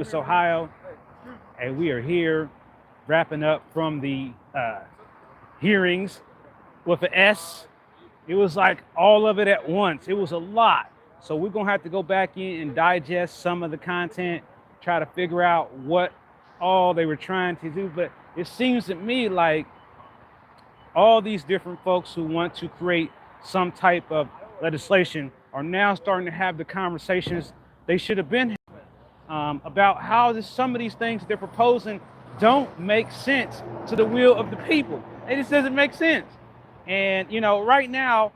Columbus, Ohio, and we are here wrapping up from the hearings with an S. It was like all of it at once. It was a lot. So we're gonna have to go back in and digest some of the content, try to figure out what all they were trying to do. But it seems to me like all these different folks who want to create some type of legislation are now starting to have the conversations they should have been about how some of these things they're proposing don't make sense to the will of the people. It just doesn't make sense. And right now,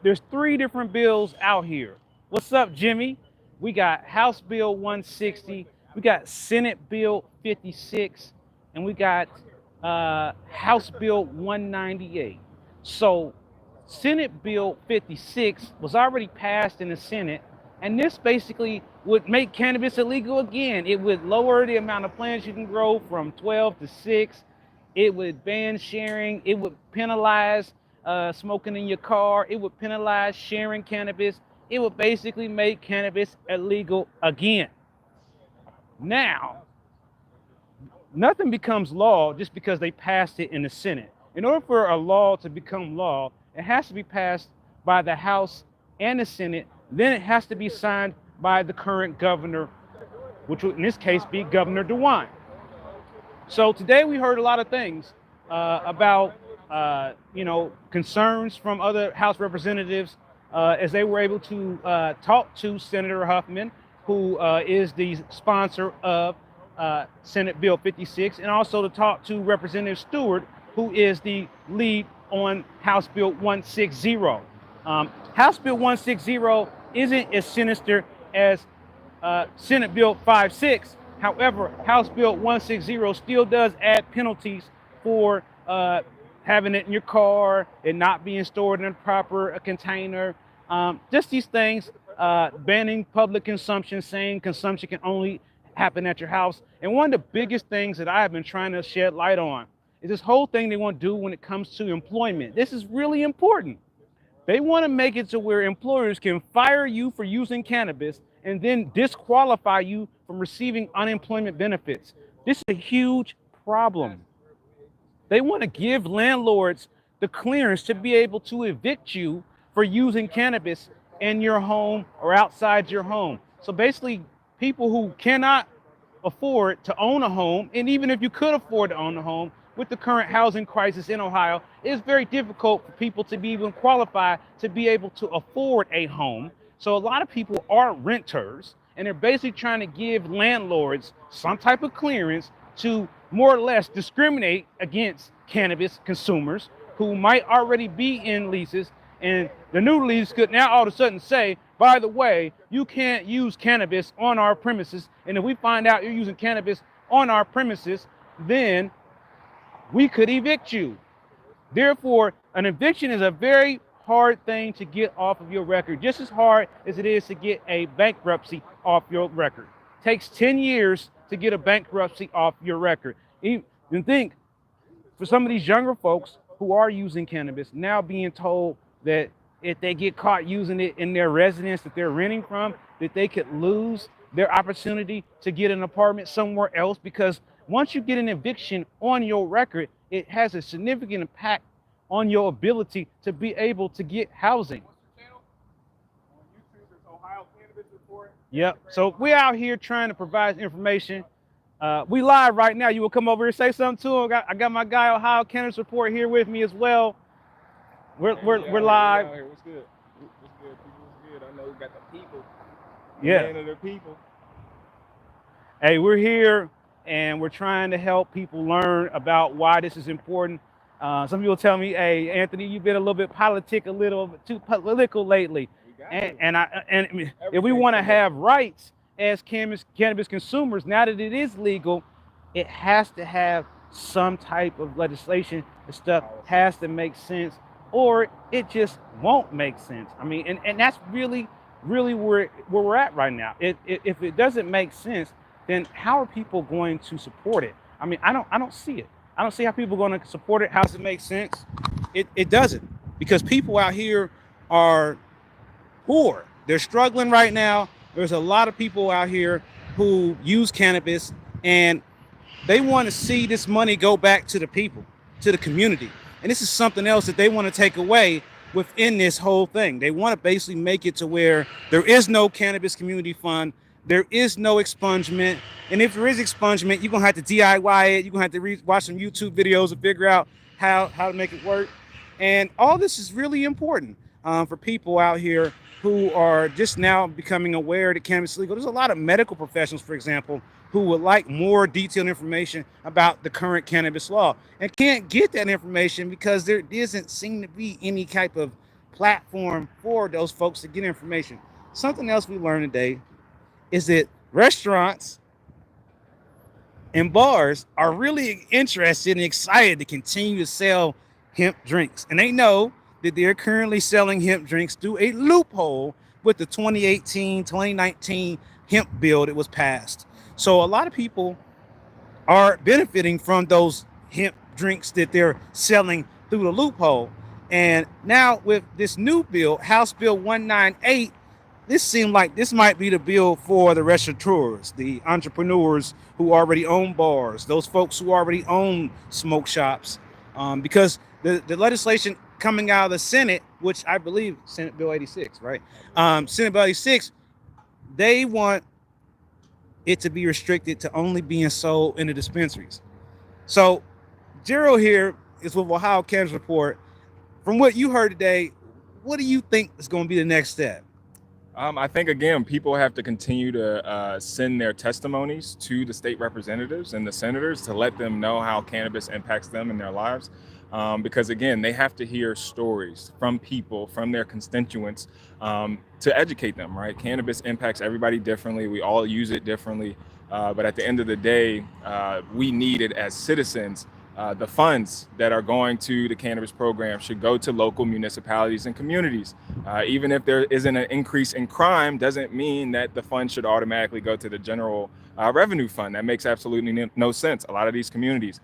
there's three different bills out here. What's up, Jimmy? We got House Bill 160, we got Senate Bill 56, and we got House Bill 198. So Senate Bill 56 was already passed in the Senate, and this basically would make cannabis illegal again. It would lower the amount of plants you can grow from 12 to 6. It would ban sharing. It would penalize smoking in your car. It would penalize sharing cannabis. It would basically make cannabis illegal again. Now, nothing becomes law just because they passed it in the Senate. In order for a law to become law, it has to be passed by the House and the Senate. Then it has to be signed by the current governor, which would in this case be Governor DeWine. So today we heard a lot of things about concerns from other House representatives as they were able to talk to Senator Huffman, who is the sponsor of Senate Bill 56, and also to talk to Representative Stewart, who is the lead on House Bill 160. House Bill 160 isn't as sinister as Senate Bill 56. However, House Bill 160 still does add penalties for having it in your car and not being stored in a proper container. Just these things, banning public consumption, saying consumption can only happen at your house. And one of the biggest things that I have been trying to shed light on is this whole thing they want to do when it comes to employment. This is really important. They want to make it to where employers can fire you for using cannabis and then disqualify you from receiving unemployment benefits. This is a huge problem. They want to give landlords the clearance to be able to evict you for using cannabis in your home or outside your home. So basically, people who cannot afford to own a home, and even if you could afford to own a home, with the current housing crisis in Ohio, it's very difficult for people to be even qualified to be able to afford a home. So a lot of people are renters, and they're basically trying to give landlords some type of clearance to more or less discriminate against cannabis consumers who might already be in leases. And the new lease could now all of a sudden say, by the way, you can't use cannabis on our premises. And if we find out you're using cannabis on our premises, then we could evict you. Therefore, an eviction is a very hard thing to get off of your record, just as hard as it is to get a bankruptcy off your record. It takes 10 years to get a bankruptcy off your record. And think, for some of these younger folks who are using cannabis, now being told that if they get caught using it in their residence that they're renting from, that they could lose their opportunity to get an apartment somewhere else, because once you get an eviction on your record, it has a significant impact on your ability to be able to get housing. Yep. So we're out here trying to provide information. We live right now. You will come over here and say something to him. I got my guy Ohio Cannabis Report here with me as well. We're live. What's good? What's good, people? What's good? I know we got the people. Yeah. Man of the people. Hey, we're here and we're trying to help people learn about why this is important. Some people tell me, "Hey, Anthony, you've been a little bit a little bit too political lately." And if we want to have rights as cannabis consumers, now that it is legal, it has to have some type of legislation. The stuff has to make sense, or it just won't make sense. I mean, and that's really where we're at right now. If it doesn't make sense, then how are people going to support it? I mean, I don't see it. I don't see how people are going to support it. How does it make sense? It doesn't, because people out here are poor. They're struggling right now. There's a lot of people out here who use cannabis, and they want to see this money go back to the people, to the community. And this is something else that they want to take away within this whole thing. They want to basically make it to where there is no cannabis community fund, there is no expungement. And if there is expungement, you're going to have to DIY it. You're going to have to watch some YouTube videos and figure out how to make it work. And all this is really important for people out here who are just now becoming aware that cannabis is legal. There's a lot of medical professionals, for example, who would like more detailed information about the current cannabis law and can't get that information because there doesn't seem to be any type of platform for those folks to get information. Something else we learned today is that restaurants and bars are really interested and excited to continue to sell hemp drinks. And they know that they're currently selling hemp drinks through a loophole with the 2018-2019 hemp bill that was passed. So a lot of people are benefiting from those hemp drinks that they're selling through the loophole. And now with this new bill, House Bill 198, this seemed like this might be the bill for the restaurateurs, the entrepreneurs who already own bars, those folks who already own smoke shops, because the legislation coming out of the Senate, which I believe Senate Bill 86, right? Senate Bill 86, they want it to be restricted to only being sold in the dispensaries. So Gerald here is with Ohio Cannabis Report. From what you heard today, what do you think is going to be the next step? I think, again, people have to continue to send their testimonies to the state representatives and the senators to let them know how cannabis impacts them in their lives. Because, again, they have to hear stories from people, from their constituents, to educate them, right? Cannabis impacts everybody differently. We all use it differently. But at the end of the day, we need it as citizens. The funds that are going to the cannabis program should go to local municipalities and communities. Even if there isn't an increase in crime, doesn't mean that the funds should automatically go to the general revenue fund. That makes absolutely no sense. A lot of these communities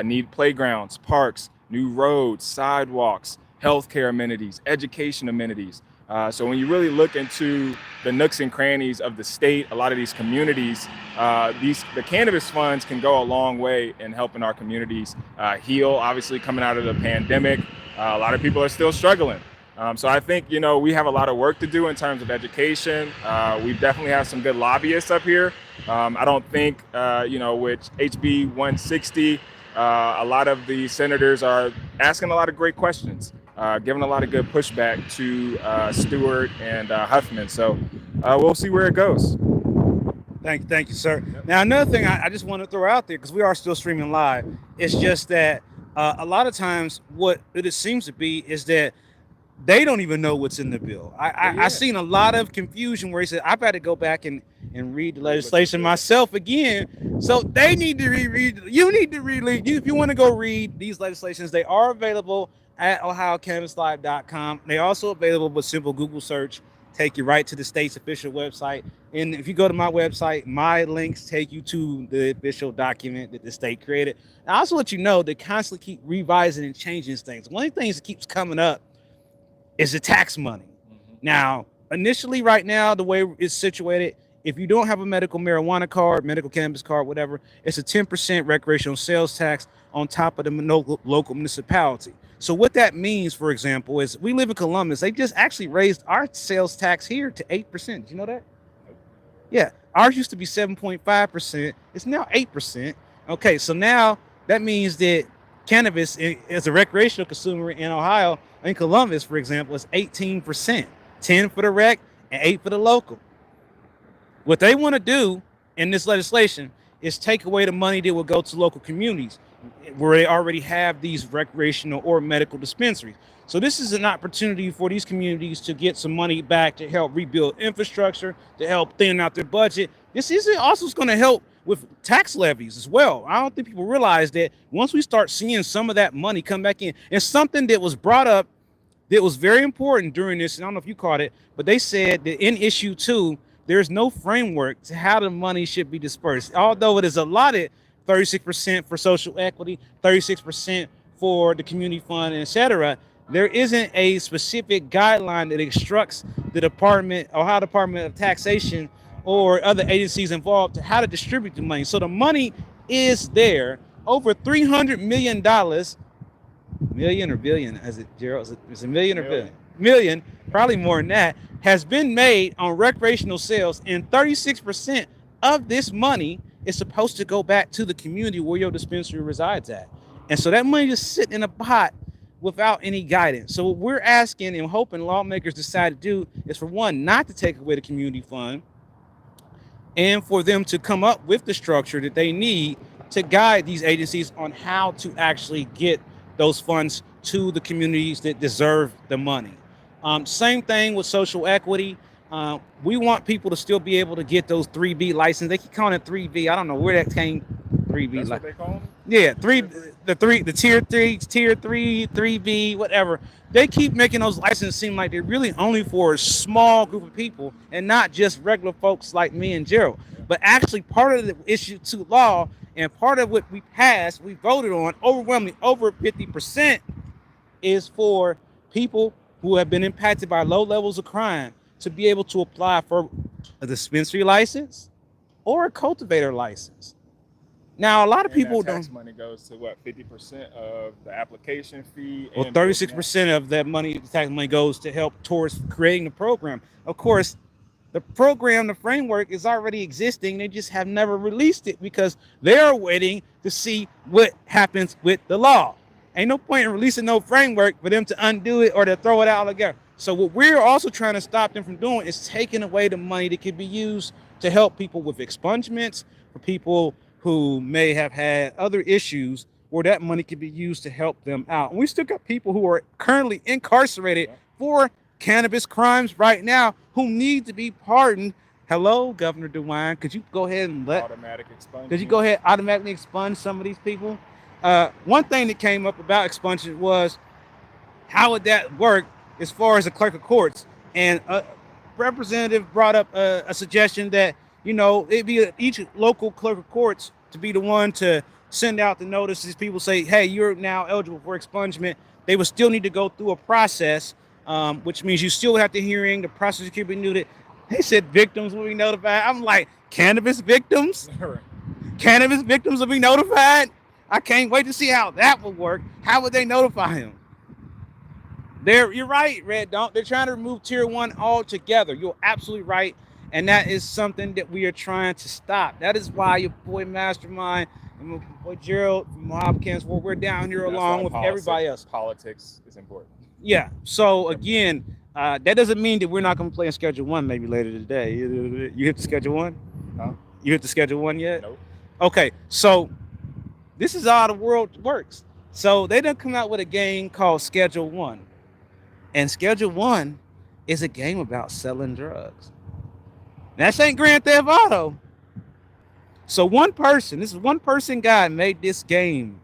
need playgrounds, parks, new roads, sidewalks, healthcare amenities, education amenities. So when you really look into the nooks and crannies of the state, a lot of these communities, the cannabis funds can go a long way in helping our communities heal. Obviously, coming out of the pandemic, a lot of people are still struggling. So I think, we have a lot of work to do in terms of education. We definitely have some good lobbyists up here. I don't think, with HB 160, a lot of the senators are asking a lot of great questions. Giving a lot of good pushback to Stewart and Huffman. So we'll see where it goes. Thank you, sir. Yep. Now, another thing I just want to throw out there, because we are still streaming live, it's just that a lot of times what it seems to be is that they don't even know what's in the bill. I've seen a lot of confusion where he said, I've had to go back and read the legislation myself again. So they need to reread. You need to read. If you want to go read these legislations, they are available at OhioCannabisLive.com. They're also available with simple Google search, take you right to the state's official website. And if you go to my website, my links take you to the official document that the state created. And I also let you know they constantly keep revising and changing things. One of the things that keeps coming up is the tax money. Mm-hmm. Now, initially right now, the way it's situated, if you don't have a medical marijuana card, medical cannabis card, whatever, it's a 10% recreational sales tax on top of the local municipality. So what that means, for example, is we live in Columbus. They just actually raised our sales tax here to 8%. Did you know that? Yeah. Ours used to be 7.5%. It's now 8%. Okay. So now that means that cannabis as a recreational consumer in Ohio, in Columbus, for example, is 18%, 10 for the rec and 8 for the local. What they want to do in this legislation is take away the money that will go to local communities where they already have these recreational or medical dispensaries. So this is an opportunity for these communities to get some money back to help rebuild infrastructure, to help thin out their budget. This is also going to help with tax levies as well. I don't think people realize that once we start seeing some of that money come back in, and something that was brought up that was very important during this, and I don't know if you caught it, but they said that in issue 2, there's no framework to how the money should be dispersed. Although it is allotted 36% for social equity, 36% for the community fund, et cetera, there isn't a specific guideline that instructs the Ohio Department of Taxation or other agencies involved to how to distribute the money. So the money is there. Over $300 million, million or billion? Is it Gerald? Is it million or billion? Million, probably more than that, has been made on recreational sales, and 36% of this money is supposed to go back to the community where your dispensary resides at. And so that money just sitting in a pot without any guidance. So what we're asking and hoping lawmakers decide to do is, for one, not to take away the community fund, and for them to come up with the structure that they need to guide these agencies on how to actually get those funds to the communities that deserve the money. Same thing with social equity. We want people to still be able to get those 3B license. They keep calling it 3B. I don't know where that came. 3B. That's what they call them? Yeah, the tier 3, 3B, whatever. They keep making those licenses seem like they're really only for a small group of people and not just regular folks like me and Gerald. But actually, part of the issue to law and part of what we passed, we voted on overwhelmingly over 50%, is for people who have been impacted by low levels of crime to be able to apply for a dispensary license or a cultivator license. Now, a lot of people tax don't. money goes to what, 50% of the application fee? Well, and 36% of that money, tax money, goes to help towards creating the program. Of course, the program, the framework is already existing. They just have never released it because they're waiting to see what happens with the law. Ain't no point in releasing no framework for them to undo it or to throw it out again. So what we're also trying to stop them from doing is taking away the money that could be used to help people with expungements, for people who may have had other issues where that money could be used to help them out. And we still got people who are currently incarcerated for cannabis crimes right now who need to be pardoned. Hello, Governor DeWine, could you go ahead and automatic expungement? Could you go ahead automatically expunge some of these people? One thing that came up about expungement was, how would that work as far as the clerk of courts? And a representative brought up a suggestion that, it'd be each local clerk of courts to be the one to send out the notices. People say, hey, you're now eligible for expungement. They would still need to go through a process, which means you still have the hearing. The process could be noted. They said victims will be notified. I'm like, cannabis victims? Cannabis victims will be notified? I can't wait to see how that would work. How would they notify him? You're right, Red Don't. They're trying to remove tier 1 altogether. You're absolutely right. And that is something that we are trying to stop. That is why your boy Mastermind and my boy Gerald from Hopkins, we're down here along with everybody else. Politics is important. Yeah. So again, that doesn't mean that we're not going to play in Schedule 1 maybe later today. You hit the Schedule 1? Huh? You hit the Schedule 1 yet? Nope. Okay. So this is how the world works. So they done come out with a game called Schedule 1. And Schedule 1 is a game about selling drugs. That ain't Grand Theft Auto. So this one person guy made this game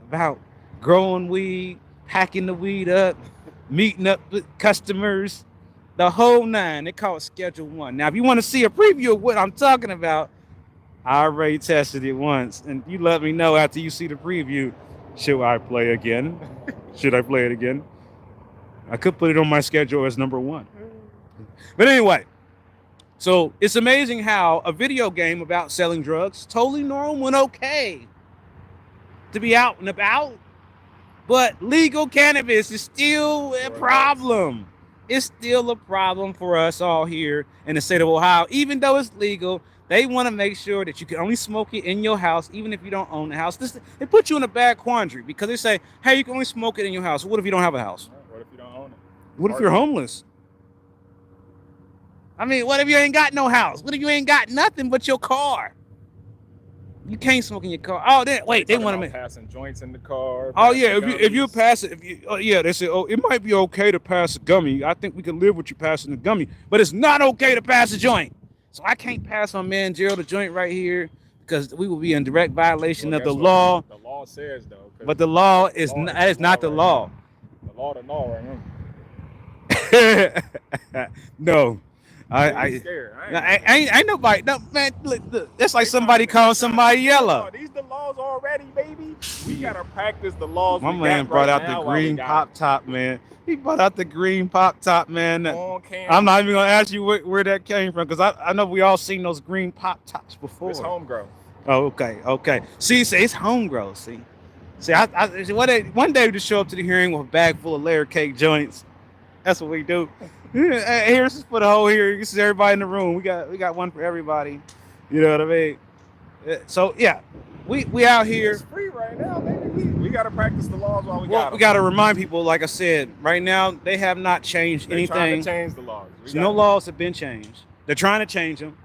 about growing weed, packing the weed up, meeting up with customers, the whole nine. They call it Schedule 1. Now, if you want to see a preview of what I'm talking about, I already tested it once, and you let me know after you see the preview. Should I play again? Should I play it again? I could put it on my schedule as number 1. But anyway, so it's amazing how a video game about selling drugs, totally normal and okay to be out and about, but legal cannabis is still a problem. It's still a problem for us all here in the state of Ohio. Even though it's legal, they want to make sure that you can only smoke it in your house, even if you don't own the house. They put you in a bad quandary because they say, hey, you can only smoke it in your house. What if you don't have a house? What if you don't own it? What if you're homeless? I mean, what if you ain't got no house? What if you ain't got nothing but your car? You can't smoke in your car. Oh, wait, they want to make passing joints in the car. Oh yeah, if you pass it, they say, oh, it might be okay to pass a gummy. I think we can live with you passing the gummy, but it's not okay to pass a joint. So I can't pass on man Gerald a joint right here because we will be in direct violation of the law. The law says though. But the law is not the law. The law to law, right? No. I ain't nobody. No, man, look, that's like somebody calling somebody yellow. These the laws already, baby. We We gotta practice the laws. My we man got brought right out now the while we green got pop top, man. He brought out the green pop top, man. them. On camera. I'm not even gonna ask you where that came from because I know we all seen those green pop tops before. It's homegrown. Oh, okay. See, it's homegrown. See, one day we just show up to the hearing with a bag full of layer cake joints. That's what we do. Here's for the whole hearing. This is everybody in the room. We got one for everybody. You know what I mean? So yeah, we out here. It's free right now, baby. We gotta practice the laws while we Well, got them. we got to remind people, like I said, right now they have not changed They're trying anything. to change the laws. No laws have been changed. They're trying to change them,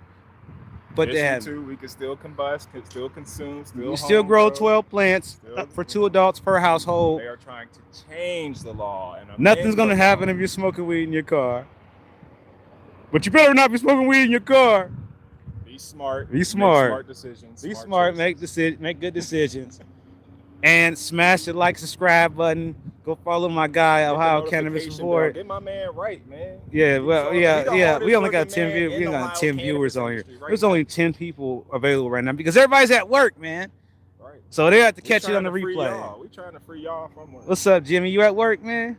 but they haven't. Too, we can still combust, can still consume, still. You still grow grow. 12 plants for 2 adults per household. They are trying to change the law. And Nothing's gonna amend the happen law. if you're smoking weed in your car. But you better not be smoking weed in your car. Be smart. Be make smart. smart decisions. Be smart, choices. make good decisions. And smash the like, subscribe button. Go follow my guy, Hit the Ohio notification Cannabis bell. Report. Get my man right, man. Yeah, He's well, on- he yeah. the We hardest only got working 10 man viewers. in We the got Ohio 10 viewers cannabis on here. industry right There's now. only 10 people available right now because everybody's at work, man. Right. So they have to We catch it on trying the to free replay. y'all. We trying to free y'all from one. What's up, Jimmy? You at work, man?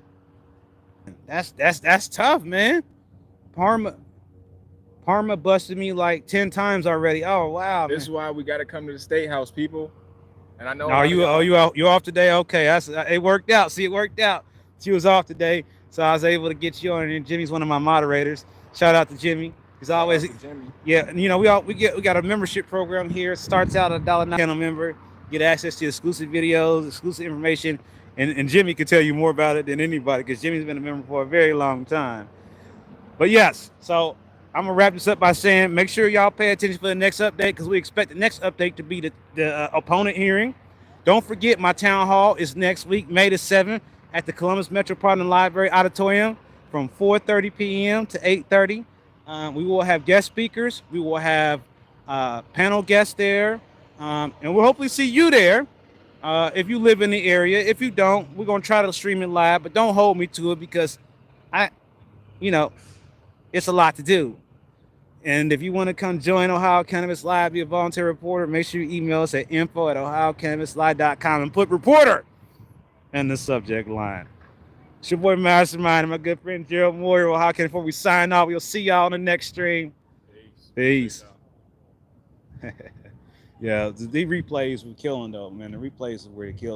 That's tough, man. Parma busted me like 10 times already. Oh wow. This is why we got to come to the state house, people. And I know. No, you off today? Okay, it worked out. See, it worked out. She was off today, so I was able to get you on. And Jimmy's one of my moderators. Shout out to Jimmy. He's always Jimmy. yeah. And, you know, we got a membership program here. It starts out at $1.9 channel member. Get access to exclusive videos, exclusive information, and Jimmy can tell you more about it than anybody because Jimmy's been a member for a very long time. But yes, so I'm gonna wrap this up by saying make sure y'all pay attention for the next update because we expect the next update to be the opponent hearing. Don't forget my town hall is next week, May the 7th, at the Columbus Metropolitan Library Auditorium from 4:30 p.m. to 8:30. We will have guest speakers. We will have panel guests there, and we'll hopefully see you there if you live in the area. If you don't, we're gonna try to stream it live, but don't hold me to it because it's a lot to do. And if you want to come join Ohio Cannabis Live, be a volunteer reporter, make sure you email us at info@ohiocannabislive.com and put reporter in the subject line. It's your boy Mastermind and my good friend Gerald Moyer. Ohio Cannabis. Before we sign off, we'll see y'all on the next stream. Peace. Yeah, the replays were killing though, man. The replays were where they killed.